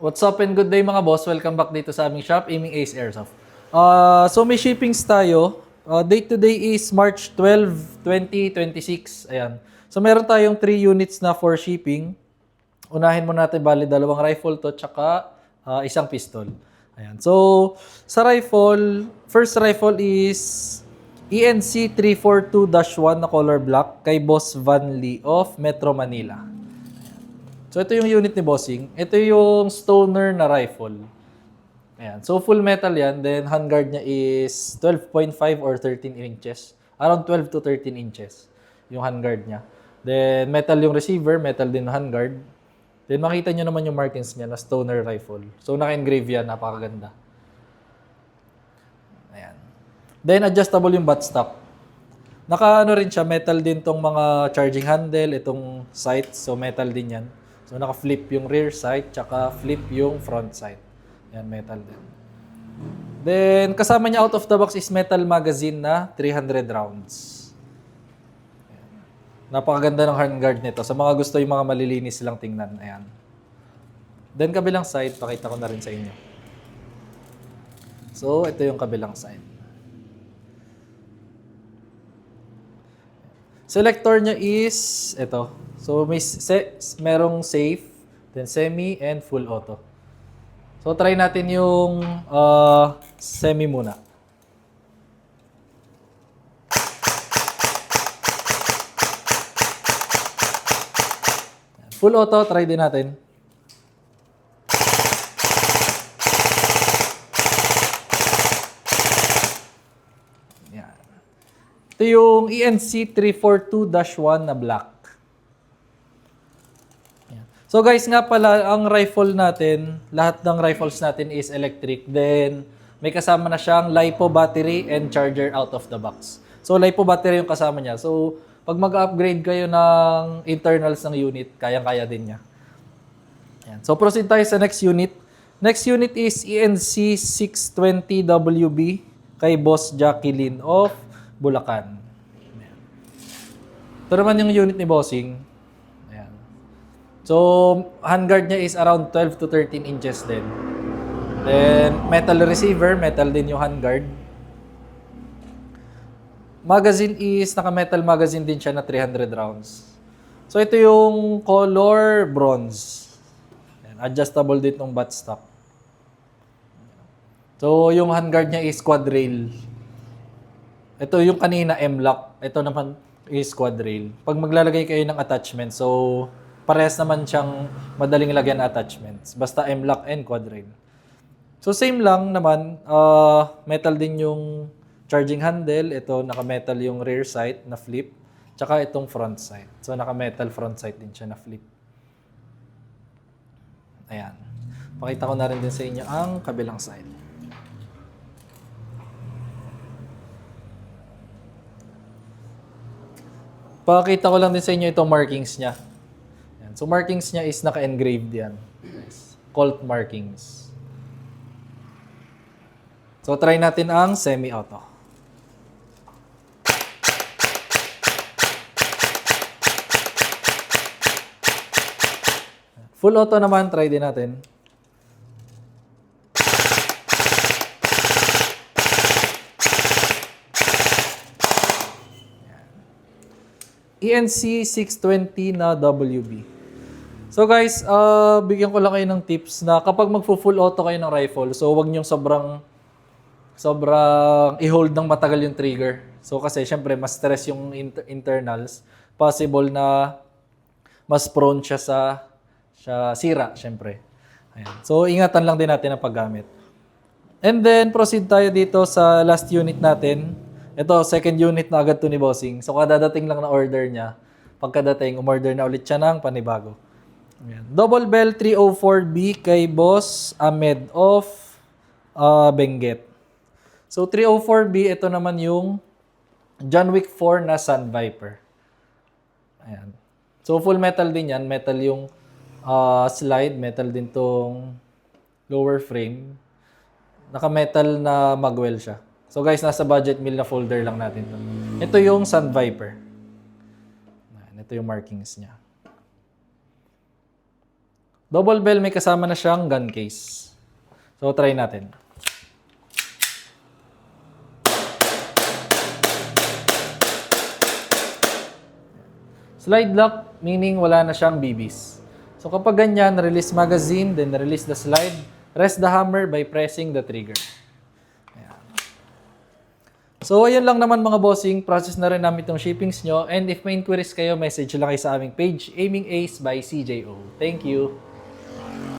What's up and good day mga boss? Welcome back dito sa aming shop, Aiming Ace Airsoft. So may shippings tayo. Date today is March 12, 2026. Ayan. So meron tayong 3 units na for shipping. Unahin muna natin bali dalawang rifle to tsaka isang pistol. Ayan. So sa rifle, first rifle is ENC 342-1 na color black kay Boss Van Lee of Metro Manila. So ito yung unit ni Bossing. Ito yung stoner na rifle. Ayan. So full metal yan. Then handguard niya is 12.5 or 13 inches. Around 12 to 13 inches yung handguard niya. Then metal yung receiver, metal din yung handguard. Then makita nyo naman yung markings niya na stoner rifle. So naka-engrave yan, napakaganda. Ayan. Then adjustable yung buttstock. Naka-ano rin siya, metal din tong mga charging handle, itong sights. So metal din yan. So naka-flip yung rear sight, tsaka flip yung front sight. Yan, metal din. Then, kasama niya out of the box is metal magazine na 300 rounds. Ayan. Napakaganda ng handguard nito. Sa mga gusto yung mga malilinis silang tingnan. Ayan. Then, kabilang side, pakita ko na rin sa inyo. So, ito yung kabilang side. Selector niya is ito. So, merong safe, then semi, and full auto. So, try natin yung semi muna. Full auto, try din natin. Yan. Ito yung ENC 342-1 na black. So guys, nga pala, ang rifle natin, lahat ng rifles natin is electric. Then, may kasama na siyang LiPo battery and charger out of the box. So, LiPo battery yung kasama niya. So, pag mag-upgrade kayo ng internals ng unit, kayang-kaya din niya. Ayan. So, proceed tayo sa next unit. Next unit is ENC 620WB kay Boss Jacqueline of Bulacan. Ayan. Ito naman yung unit ni Bossing. So, handguard niya is around 12 to 13 inches din. Then, metal receiver, metal din yung handguard. Magazine is, naka-metal magazine din siya na 300 rounds. So, ito yung color bronze. Adjustable din itong buttstock. So, yung handguard niya is quad rail. Ito yung kanina M-lock. Ito naman is quad rail. Pag maglalagay kayo ng attachment, so parehas naman siyang madaling lagyan attachments. Basta M-lock and quad rail. So same lang naman, metal din yung charging handle. Ito naka-metal yung rear sight na flip. Tsaka itong front sight. So naka-metal front sight din siya na flip. Ayan. Pakita ko na rin din sa inyo ang kabilang side. Pakita ko lang din sa inyo itong markings niya. So, markings niya is naka-engraved yan. Yes. Colt markings. So, try natin ang semi-auto. Full auto naman, try din natin. ENC 620 na WB. So guys, bigyan ko lang kayo ng tips na kapag magpo-full auto kayo ng rifle, so huwag niyong sobrang i-hold ng matagal yung trigger. So kasi syempre mas stress yung internals, possible na mas prone siya sa sira syempre. Ayan. So ingatan lang din natin ang paggamit. And then proceed tayo dito sa last unit natin. Ito, second unit na agad to ni Bossing. So kadadating lang na order niya. Pagkadating, umorder na ulit siya ng panibago. Ayan. Double Bell 304B kay Boss Ahmed of Benguet. So 304B, ito naman yung John Wick 4 na Sun Viper. Ayan. So full metal din yan. Metal yung slide. Metal din tong lower frame. Naka-metal na magwell siya. So guys, nasa budget meal na folder lang natin to. Ito yung Sun Viper. Ayan. Ito yung markings niya. Double bell, may kasama na siyang gun case. So, try natin. Slide lock, meaning wala na siyang BBs. So, kapag ganyan, release magazine, then release the slide, rest the hammer by pressing the trigger. So, ayun lang naman mga bossing. Process na rin namin itong shippings nyo. And if may inquiries kayo, message lang kayo sa aming page, Aiming Ace by CJO. Thank you!